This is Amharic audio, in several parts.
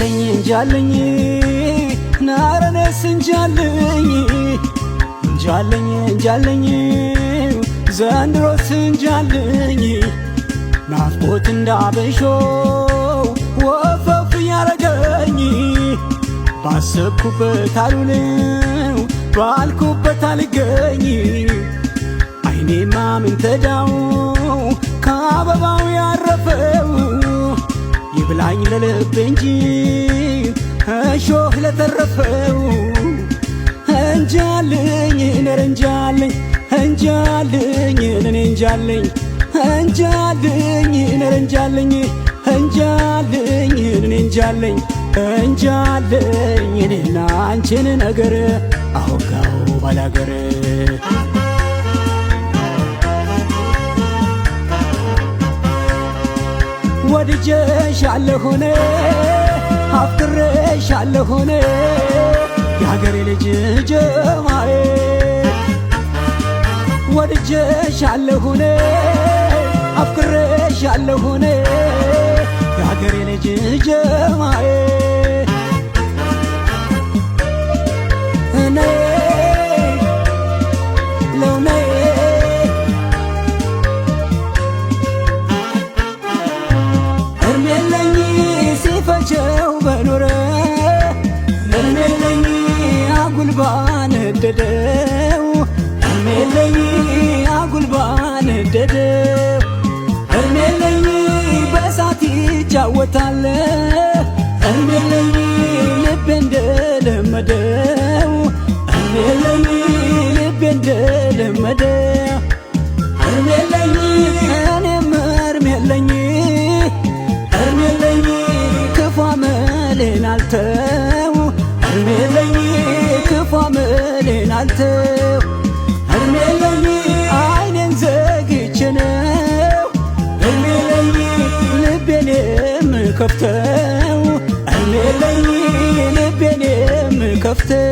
እንጃለኝ ናረነስ እንጃለኝ እንጃለኝ ዘንድሮስ እንጃለኝ ናፍቆት እንዳበሾው ወፈፍ ያረገኝ ባሰብኩበት አልውልም ባልኩበት አልገኝ አይኔማ ምን ተዳው ከአበባው ያረፈው ይብላኝ ለልብ እንጂ እሾህ ለተረፈው እንጃለኝ ነር እንጃለኝ እንጃለኝ እኔ እንጃለኝ እንጃለኝ ነር እንጃለኝ እንጃለኝ እኔ እንጃለኝ እንጃለኝ እኔና አንቺን ነገር አወጋው ባላገር ወድጄሻለሁኔ አፍቅሬሻለሁኔ የሀገሬ ልጅ ጀማዬ ወድጄሻለሁኔ አፍቅሬሻለሁኔ የሀገሬ ልጅ ጀማዬ እኔ ለውኔ እርሜለኝ ሲፈጀው በኖረ እርሜለኝ አጉልባን እደደው እርሜለኝ አጉልባን እደደው እርሜለኝ በሳት ይጫወታል እርሜለኝ ልቤ እንደለመደው እርሜለኝ ልቤ እንደለመደው እርሜለኝ እኔም እርሜለኝ እርሜለኝ ክፉ አመሌን አልተው እርሜለኝ ክፉ አመሌን አልተው እርሜለኝ አይኔን ዘግቼ ነው እርሜለኝ ልቤን የምከፍተው እርሜለኝ ልቤን የምከፍተው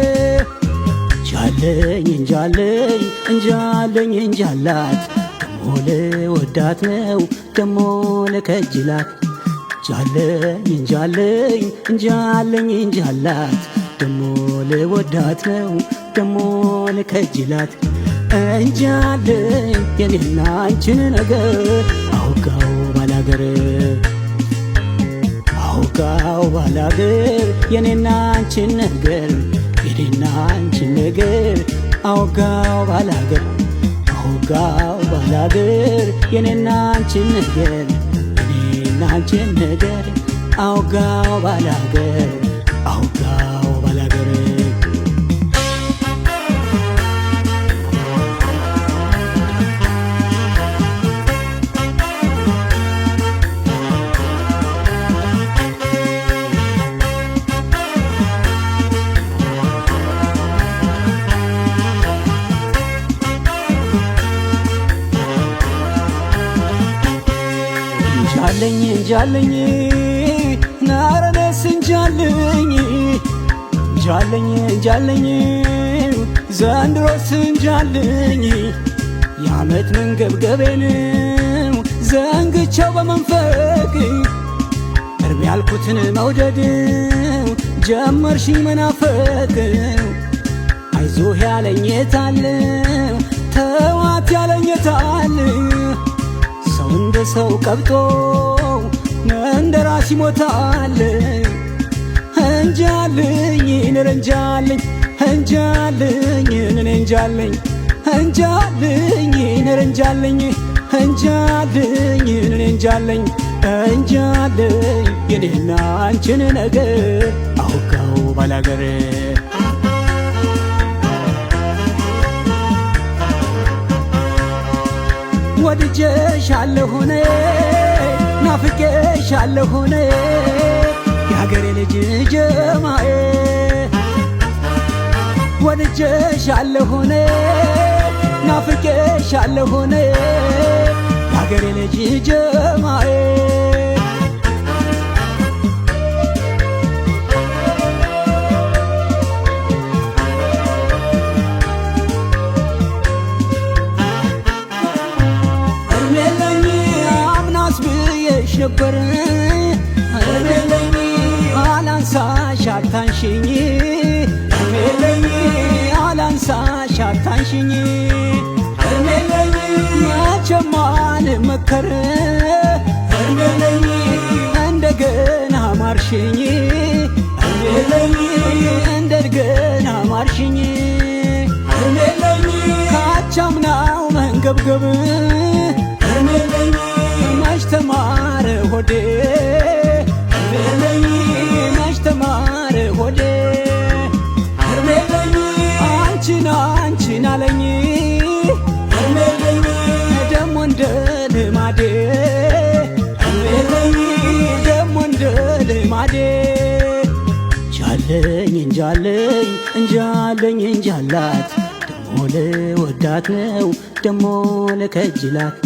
እንጃለኝ እንጃለኝ እንጃለኝ እንጃላት ደሞ ልወዳት ነው ደሞ ልከጅላት እንጃለኝ እንጃለኝ እንጃለኝ እንጃላት ደሞ ልወዳት ነው ደሞ ልከጅላት እንጃለኝ የኔና አንቺን ነገር አውጋው ባላገር አውጋው ባላገር የኔና አንቺን ነገር የኔና አንቺን ነገር አውጋው ባላገር አውጋው ባላገር የኔና አንቺን ነገር የኔና አንቺን ነገር አውጋው ባላገር አውጋው ባላገር እንጃለኝ ናረነስ እንጃለኝ እንጃለኝ ዘንድሮስ እንጃለኝ የዓመት መንገብገቤን ዘንግቼው በመንፈቅ እርም ያልኩትን መውደድ ጀመርሽኝ መናፈቅ አይዞህ ያለኝ የታለ ተዋት ያለኝ የታለ ሰው እንደ ሰው ቀብጦ እንደ ራስ ይሞታል እንጃለኝ ነር እንጃለኝ እንጃለኝ እኔ እንጃለኝ እንጃለኝ ነር እንጃለኝ እንጃለኝ እኔ እንጃለኝ እንጃለኝ የኔና አንቺን ነገር አውጋው ባላገር ወድጄሻለሁኔ ናፍቄሻለሁኔ የሀገሬ ልጅ ጀማዬ ወድጄሻለሁኔ ናፍቄሻለሁኔ የሀገሬ ልጅ ጀማዬ ነበር አላንሳ አላንሳሽ አታንሽኝ እርሜለኝ አላንሳሽ አታንሽኝ እርሜለኝ መቼም አልመከር እርሜለኝ እንደገና ማርሽኝ እርሜለኝ እንደገና ማርሽኝ እርሜለኝ ካቻምናው መንገብገብ እርሜለኝ መች ተማረ ሆዴ እርሜለኝ መች ተማረ ሆዴ እርሜለኝ አንቺን አንቺን አለኝ እርሜለኝ ደሞ እንደ ልማዴ እርሜለኝ ደሞ እንደ ልማዴ ጃለኝ እንጃለኝ እንጃለኝ እንጃላት ደሞ ልወዳት ነው ደሞ ልከጅላት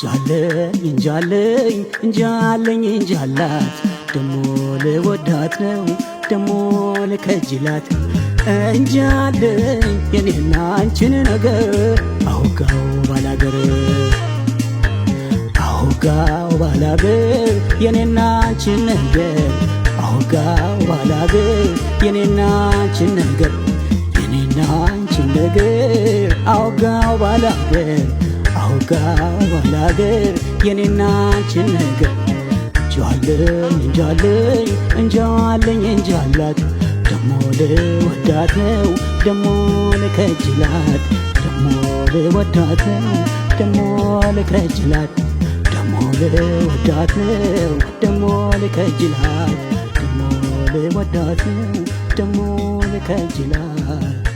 ጃለኝ እንጃለኝ እንጃለኝ እንጃላት ደሞ ልወዳት ነው ደሞ ልከጅላት እንጃለኝ የኔና አንቺን ነገር አውጋው ባላገር አውጋው ባላገር የኔና አንቺን ነገር አውጋው ባላገር የኔና አንቺን ነገር የኔና አንቺን ነገር አውጋው ባላገር አውጋው ባላገር የኔና አንቺን ነገር እንጃለኝ እንጃለኝ እንጃለኝ እንጃላት ደሞ ልወዳት ነው ደሞ ልከጅላት ደሞ ልወዳት ነው ደሞ ልከጅላት ደሞ ልወዳት ነው ደሞ ልከጅላት ደሞ ልወዳት ነው ደሞ ልከጅላት